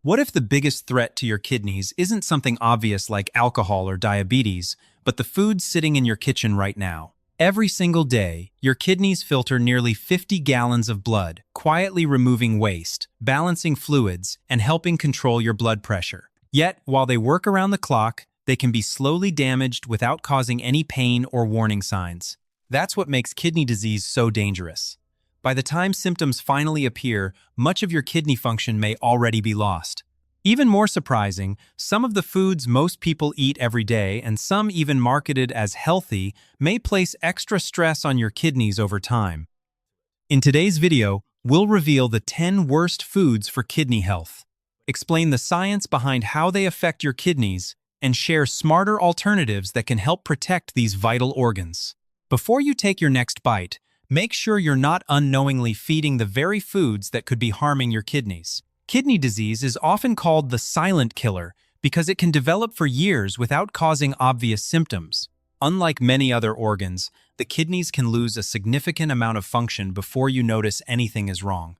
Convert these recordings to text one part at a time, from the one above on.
What if the biggest threat to your kidneys isn't something obvious like alcohol or diabetes, but the food sitting in your kitchen right now? Every single day, your kidneys filter nearly 50 gallons of blood, quietly removing waste, balancing fluids, and helping control your blood pressure. Yet, while they work around the clock, they can be slowly damaged without causing any pain or warning signs. That's what makes kidney disease so dangerous. By the time symptoms finally appear, much of your kidney function may already be lost. Even more surprising, some of the foods most people eat every day, and some even marketed as healthy, may place extra stress on your kidneys over time. In today's video, we'll reveal the 10 worst foods for kidney health, explain the science behind how they affect your kidneys, and share smarter alternatives that can help protect these vital organs. Before you take your next bite, make sure you're not unknowingly feeding the very foods that could be harming your kidneys. Kidney disease is often called the silent killer because it can develop for years without causing obvious symptoms. Unlike many other organs, the kidneys can lose a significant amount of function before you notice anything is wrong.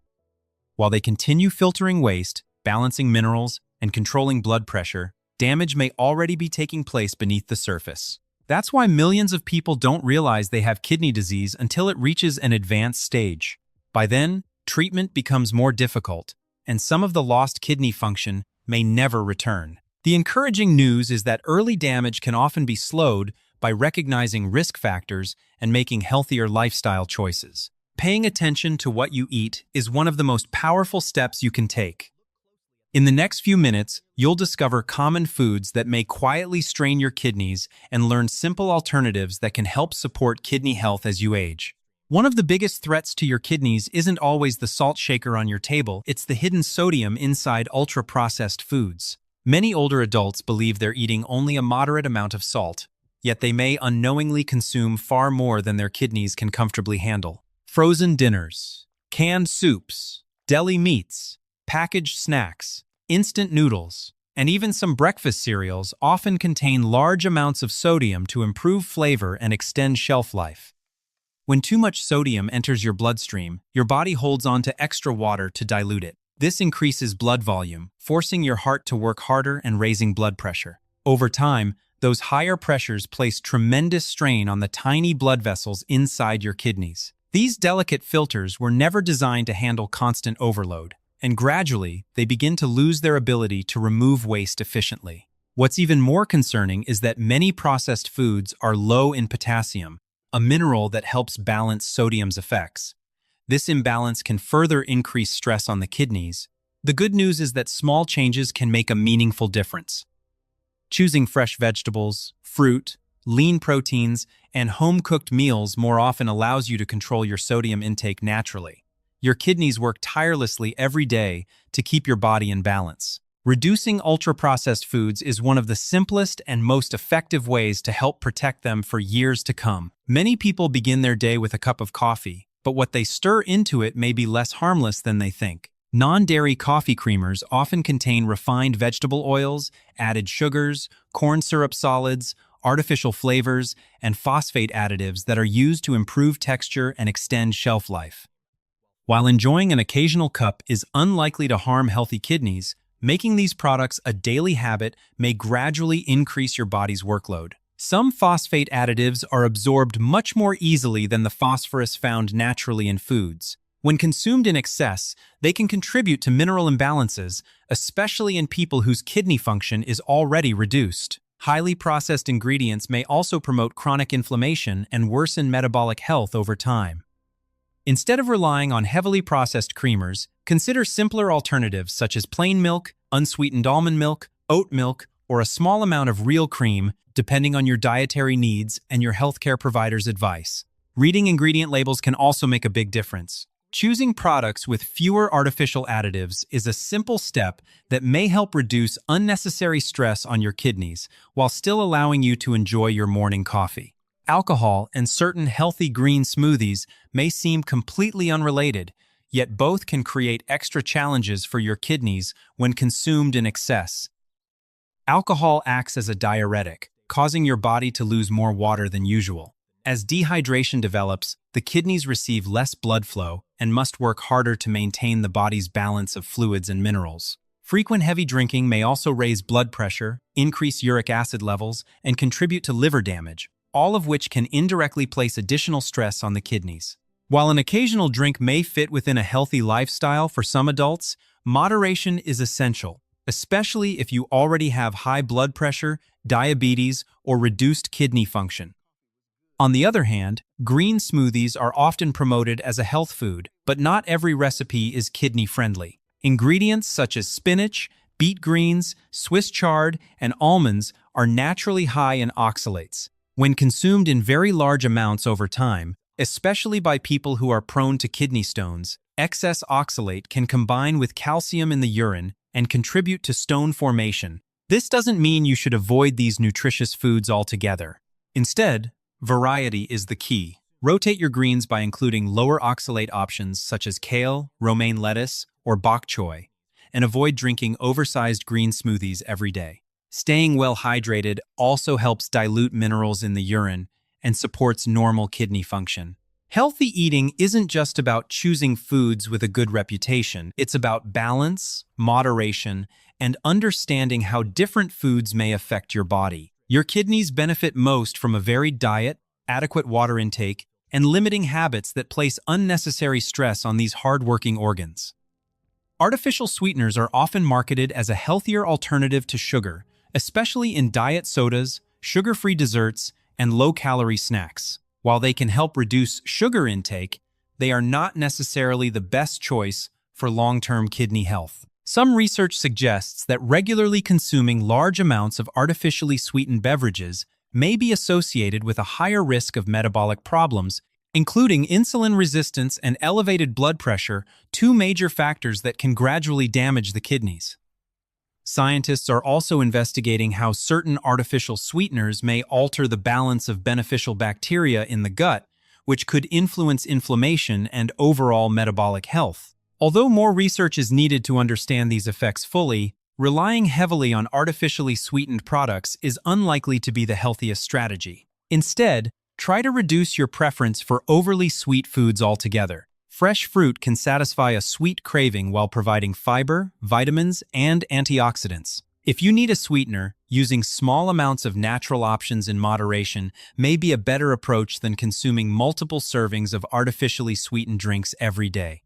While they continue filtering waste, balancing minerals, and controlling blood pressure, damage may already be taking place beneath the surface. That's why millions of people don't realize they have kidney disease until it reaches an advanced stage. By then, treatment becomes more difficult, and some of the lost kidney function may never return. The encouraging news is that early damage can often be slowed by recognizing risk factors and making healthier lifestyle choices. Paying attention to what you eat is one of the most powerful steps you can take. In the next few minutes, you'll discover common foods that may quietly strain your kidneys and learn simple alternatives that can help support kidney health as you age. One of the biggest threats to your kidneys isn't always the salt shaker on your table, it's the hidden sodium inside ultra-processed foods. Many older adults believe they're eating only a moderate amount of salt, yet they may unknowingly consume far more than their kidneys can comfortably handle. Frozen dinners, canned soups, deli meats, packaged snacks, instant noodles, and even some breakfast cereals often contain large amounts of sodium to improve flavor and extend shelf life. When too much sodium enters your bloodstream, your body holds on to extra water to dilute it. This increases blood volume, forcing your heart to work harder and raising blood pressure. Over time, those higher pressures place tremendous strain on the tiny blood vessels inside your kidneys. These delicate filters were never designed to handle constant overload, and gradually, they begin to lose their ability to remove waste efficiently. What's even more concerning is that many processed foods are low in potassium, a mineral that helps balance sodium's effects. This imbalance can further increase stress on the kidneys. The good news is that small changes can make a meaningful difference. Choosing fresh vegetables, fruit, lean proteins, and home-cooked meals more often allows you to control your sodium intake naturally. Your kidneys work tirelessly every day to keep your body in balance. Reducing ultra-processed foods is one of the simplest and most effective ways to help protect them for years to come. Many people begin their day with a cup of coffee, but what they stir into it may be less harmless than they think. Non-dairy coffee creamers often contain refined vegetable oils, added sugars, corn syrup solids, artificial flavors, and phosphate additives that are used to improve texture and extend shelf life. While enjoying an occasional cup is unlikely to harm healthy kidneys, making these products a daily habit may gradually increase your body's workload. Some phosphate additives are absorbed much more easily than the phosphorus found naturally in foods. When consumed in excess, they can contribute to mineral imbalances, especially in people whose kidney function is already reduced. Highly processed ingredients may also promote chronic inflammation and worsen metabolic health over time. Instead of relying on heavily processed creamers, consider simpler alternatives such as plain milk, unsweetened almond milk, oat milk, or a small amount of real cream, depending on your dietary needs and your healthcare provider's advice. Reading ingredient labels can also make a big difference. Choosing products with fewer artificial additives is a simple step that may help reduce unnecessary stress on your kidneys while still allowing you to enjoy your morning coffee. Alcohol and certain healthy green smoothies may seem completely unrelated, yet both can create extra challenges for your kidneys when consumed in excess. Alcohol acts as a diuretic, causing your body to lose more water than usual. As dehydration develops, the kidneys receive less blood flow and must work harder to maintain the body's balance of fluids and minerals. Frequent heavy drinking may also raise blood pressure, increase uric acid levels, and contribute to liver damage, all of which can indirectly place additional stress on the kidneys. While an occasional drink may fit within a healthy lifestyle for some adults, moderation is essential, especially if you already have high blood pressure, diabetes, or reduced kidney function. On the other hand, green smoothies are often promoted as a health food, but not every recipe is kidney-friendly. Ingredients such as spinach, beet greens, Swiss chard, and almonds are naturally high in oxalates. When consumed in very large amounts over time, especially by people who are prone to kidney stones, excess oxalate can combine with calcium in the urine and contribute to stone formation. This doesn't mean you should avoid these nutritious foods altogether. Instead, variety is the key. Rotate your greens by including lower oxalate options such as kale, romaine lettuce, or bok choy, and avoid drinking oversized green smoothies every day. Staying well hydrated also helps dilute minerals in the urine and supports normal kidney function. Healthy eating isn't just about choosing foods with a good reputation. It's about balance, moderation, and understanding how different foods may affect your body. Your kidneys benefit most from a varied diet, adequate water intake, and limiting habits that place unnecessary stress on these hard-working organs. Artificial sweeteners are often marketed as a healthier alternative to sugar, especially in diet sodas, sugar-free desserts, and low-calorie snacks. While they can help reduce sugar intake, they are not necessarily the best choice for long-term kidney health. Some research suggests that regularly consuming large amounts of artificially sweetened beverages may be associated with a higher risk of metabolic problems, including insulin resistance and elevated blood pressure, two major factors that can gradually damage the kidneys. Scientists are also investigating how certain artificial sweeteners may alter the balance of beneficial bacteria in the gut, which could influence inflammation and overall metabolic health. Although more research is needed to understand these effects fully, relying heavily on artificially sweetened products is unlikely to be the healthiest strategy. Instead, try to reduce your preference for overly sweet foods altogether. Fresh fruit can satisfy a sweet craving while providing fiber, vitamins, and antioxidants. If you need a sweetener, using small amounts of natural options in moderation may be a better approach than consuming multiple servings of artificially sweetened drinks every day.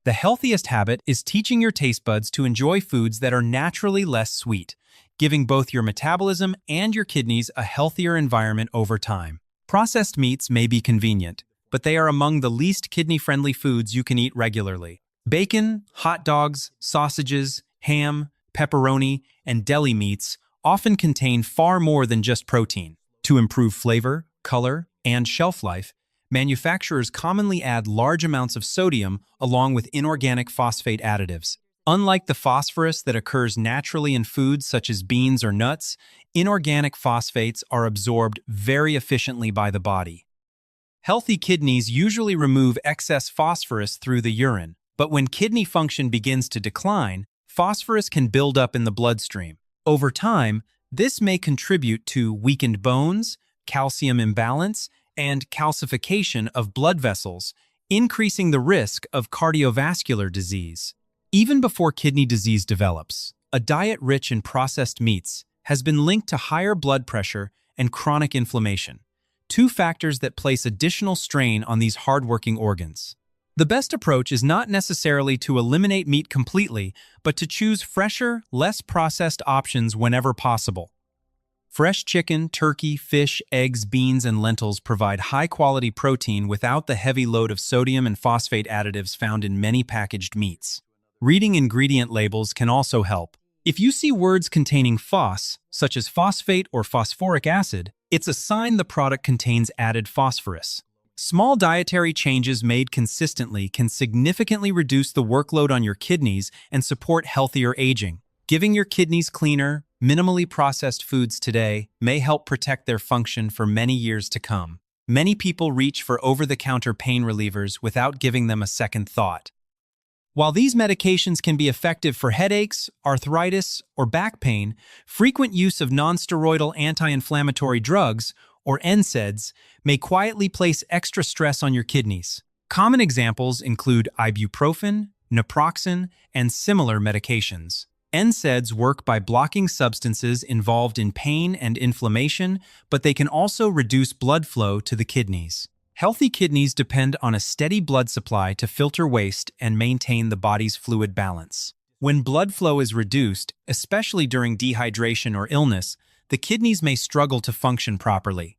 The healthiest habit is teaching your taste buds to enjoy foods that are naturally less sweet, giving both your metabolism and your kidneys a healthier environment over time. Processed meats may be convenient, but they are among the least kidney-friendly foods you can eat regularly. Bacon, hot dogs, sausages, ham, pepperoni, and deli meats often contain far more than just protein. To improve flavor, color, and shelf life, manufacturers commonly add large amounts of sodium along with inorganic phosphate additives. Unlike the phosphorus that occurs naturally in foods such as beans or nuts, inorganic phosphates are absorbed very efficiently by the body. Healthy kidneys usually remove excess phosphorus through the urine, but when kidney function begins to decline, phosphorus can build up in the bloodstream. Over time, this may contribute to weakened bones, calcium imbalance, and calcification of blood vessels, increasing the risk of cardiovascular disease. Even before kidney disease develops, a diet rich in processed meats has been linked to higher blood pressure and chronic inflammation, two factors that place additional strain on these hardworking organs. The best approach is not necessarily to eliminate meat completely, but to choose fresher, less processed options whenever possible. Fresh chicken, turkey, fish, eggs, beans, and lentils provide high-quality protein without the heavy load of sodium and phosphate additives found in many packaged meats. Reading ingredient labels can also help. If you see words containing phos, such as phosphate or phosphoric acid, it's a sign the product contains added phosphorus. Small dietary changes made consistently can significantly reduce the workload on your kidneys and support healthier aging. Giving your kidneys cleaner, minimally processed foods today may help protect their function for many years to come. Many people reach for over-the-counter pain relievers without giving them a second thought. While these medications can be effective for headaches, arthritis, or back pain, frequent use of nonsteroidal anti-inflammatory drugs, or NSAIDs, may quietly place extra stress on your kidneys. Common examples include ibuprofen, naproxen, and similar medications. NSAIDs work by blocking substances involved in pain and inflammation, but they can also reduce blood flow to the kidneys. Healthy kidneys depend on a steady blood supply to filter waste and maintain the body's fluid balance. When blood flow is reduced, especially during dehydration or illness, the kidneys may struggle to function properly.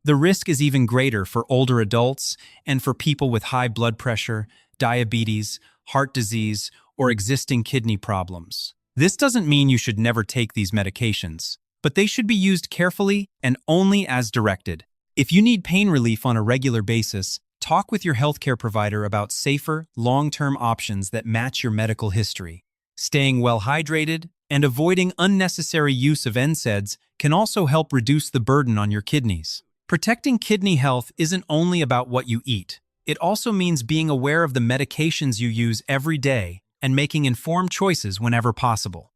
The risk is even greater for older adults and for people with high blood pressure, diabetes, heart disease, or existing kidney problems. This doesn't mean you should never take these medications, but they should be used carefully and only as directed. If you need pain relief on a regular basis, talk with your healthcare provider about safer, long-term options that match your medical history. Staying well hydrated and avoiding unnecessary use of NSAIDs can also help reduce the burden on your kidneys. Protecting kidney health isn't only about what you eat. It also means being aware of the medications you use every day and making informed choices whenever possible.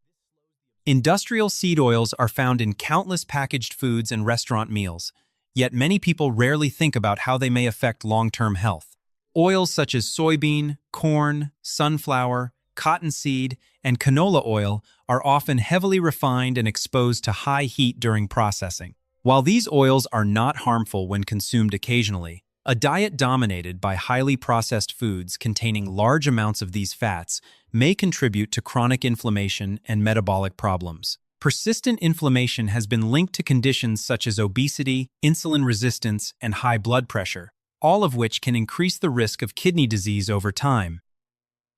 Industrial seed oils are found in countless packaged foods and restaurant meals, yet many people rarely think about how they may affect long-term health. Oils such as soybean, corn, sunflower, cottonseed, and canola oil are often heavily refined and exposed to high heat during processing. While these oils are not harmful when consumed occasionally, a diet dominated by highly processed foods containing large amounts of these fats may contribute to chronic inflammation and metabolic problems. Persistent inflammation has been linked to conditions such as obesity, insulin resistance, and high blood pressure, all of which can increase the risk of kidney disease over time.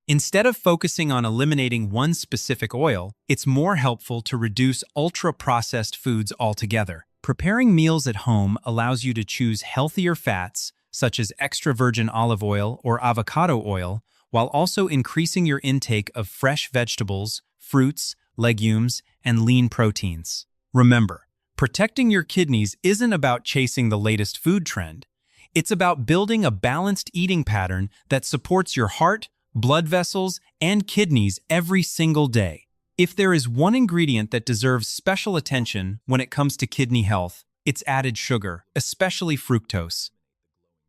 Instead of focusing on eliminating one specific oil, it's more helpful to reduce ultra-processed foods altogether. Preparing meals at home allows you to choose healthier fats, such as extra virgin olive oil or avocado oil, while also increasing your intake of fresh vegetables, fruits, legumes, and lean proteins. Remember, protecting your kidneys isn't about chasing the latest food trend. It's about building a balanced eating pattern that supports your heart, blood vessels, and kidneys every single day. If there is one ingredient that deserves special attention when it comes to kidney health, it's added sugar, especially fructose.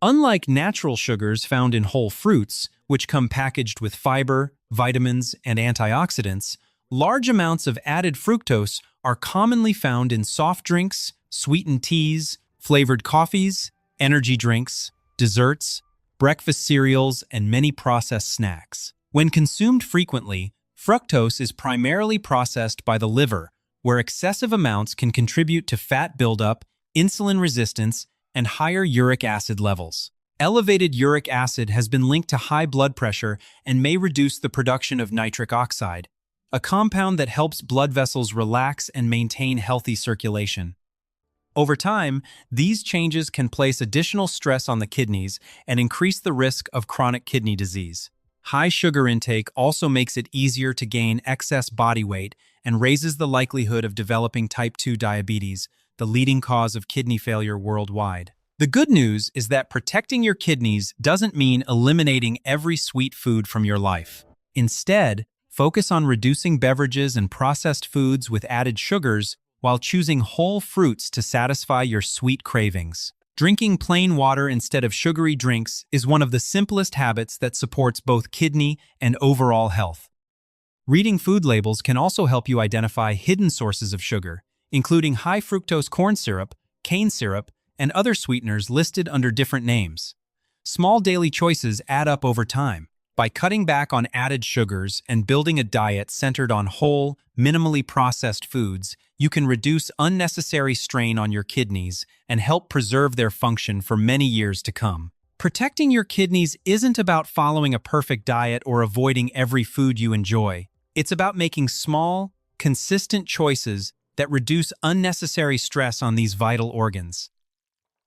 Unlike natural sugars found in whole fruits, which come packaged with fiber, vitamins, and antioxidants, large amounts of added fructose are commonly found in soft drinks, sweetened teas, flavored coffees, energy drinks, desserts, breakfast cereals, and many processed snacks. When consumed frequently, fructose is primarily processed by the liver, where excessive amounts can contribute to fat buildup, insulin resistance, and higher uric acid levels. Elevated uric acid has been linked to high blood pressure and may reduce the production of nitric oxide, a compound that helps blood vessels relax and maintain healthy circulation. Over time, these changes can place additional stress on the kidneys and increase the risk of chronic kidney disease. High sugar intake also makes it easier to gain excess body weight and raises the likelihood of developing type 2 diabetes, the leading cause of kidney failure worldwide. The good news is that protecting your kidneys doesn't mean eliminating every sweet food from your life. Instead, focus on reducing beverages and processed foods with added sugars while choosing whole fruits to satisfy your sweet cravings. Drinking plain water instead of sugary drinks is one of the simplest habits that supports both kidney and overall health. Reading food labels can also help you identify hidden sources of sugar, including high fructose corn syrup, cane syrup, and other sweeteners listed under different names. Small daily choices add up over time. By cutting back on added sugars and building a diet centered on whole, minimally processed foods, you can reduce unnecessary strain on your kidneys and help preserve their function for many years to come. Protecting your kidneys isn't about following a perfect diet or avoiding every food you enjoy. It's about making small, consistent choices that reduce unnecessary stress on these vital organs.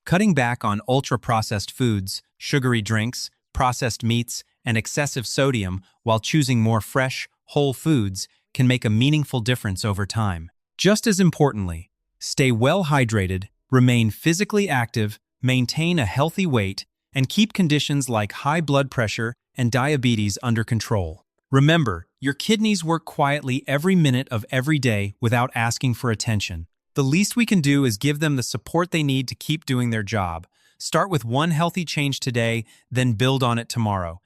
Cutting back on ultra-processed foods, sugary drinks, processed meats, and excessive sodium while choosing more fresh, whole foods can make a meaningful difference over time. Just as importantly, stay well hydrated, remain physically active, maintain a healthy weight, and keep conditions like high blood pressure and diabetes under control. Remember, your kidneys work quietly every minute of every day without asking for attention. The least we can do is give them the support they need to keep doing their job. Start with one healthy change today, then build on it tomorrow.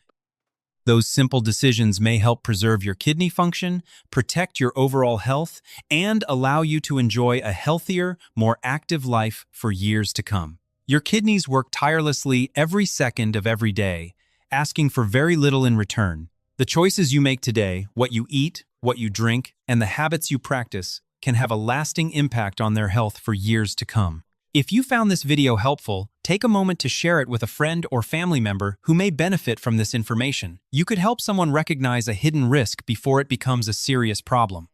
Those simple decisions may help preserve your kidney function, protect your overall health, and allow you to enjoy a healthier, more active life for years to come. Your kidneys work tirelessly every second of every day, asking for very little in return. The choices you make today, what you eat, what you drink, and the habits you practice can have a lasting impact on their health for years to come. If you found this video helpful, take a moment to share it with a friend or family member who may benefit from this information. You could help someone recognize a hidden risk before it becomes a serious problem.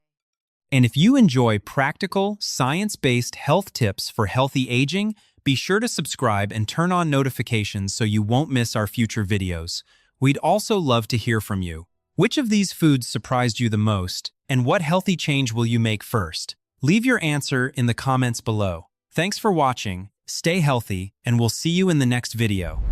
And if you enjoy practical, science-based health tips for healthy aging, be sure to subscribe and turn on notifications so you won't miss our future videos. We'd also love to hear from you. Which of these foods surprised you the most, and what healthy change will you make first? Leave your answer in the comments below. Thanks for watching, stay healthy, and we'll see you in the next video.